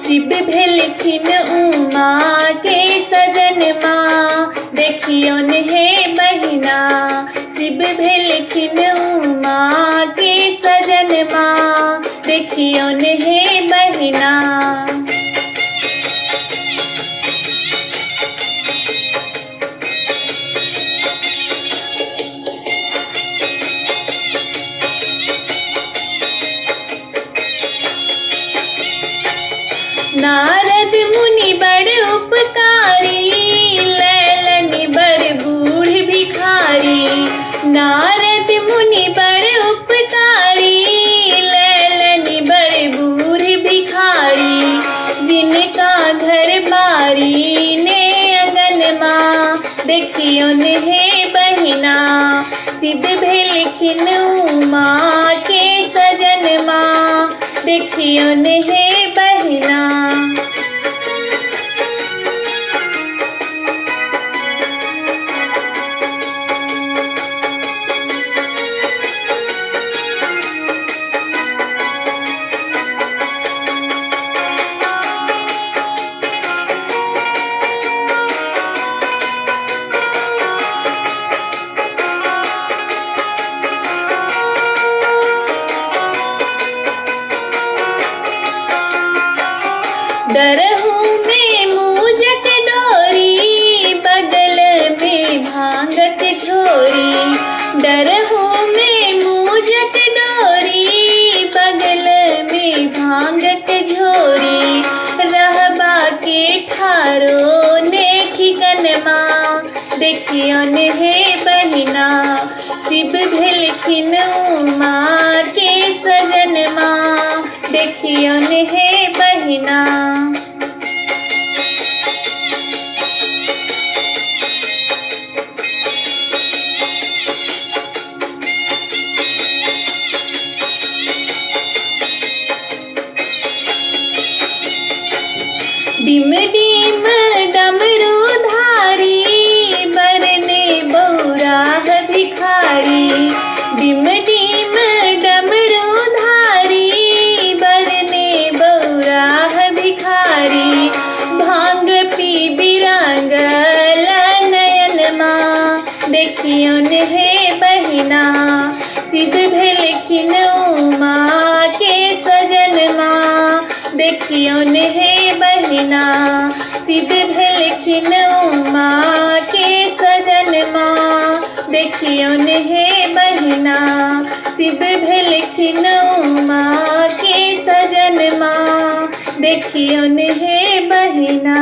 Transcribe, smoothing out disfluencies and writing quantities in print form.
शिव भेलखिन उमा के सजन माँ, देखियो ने हे बहिना। शिव भेलखिन उमा के सजन माँ, देखियो ने हे बहिना। नारद मुनि बड़ उपकारी, लैलन बड़ बूढ़ भिखारी। नारद मुनि बड़ उपकारी, लैलन बड़ बूढ़ भिखारी। जिनका घर बारी ने अंगन माँ, देखियो ने हे बहिना। शिव भेलखिन उमा के सजन माँ, देखियो ने हे बहिना। डरहू में मूजक डोरी, बगल में भांगत झोरी। डरहू में मूजक डोरी, बगल में भांगत झोरी। रहबा के खारो ने ठिकन माँ, देखियो ने हे बहिना। शिव भेलखिन उमा के सजन माँ, देखियो ने हे बहिना। डिम डिम डमरू धारी, बरने बौराह भिखारी। डिम डिम डमरू धारी, बरने बौराह भिखारी। भांग पी बिरंगल नयन माँ, देखियो ने हे बहिना। शिव भेलखिन उमा के सजन माँ, देखियो ने हे बहिना। शिव भेलखिन उमा के सजन माँ, देखियो ने हे बहिना। शिव भेलखिन उमा के सजन माँ, देखियो ने हे बहिना।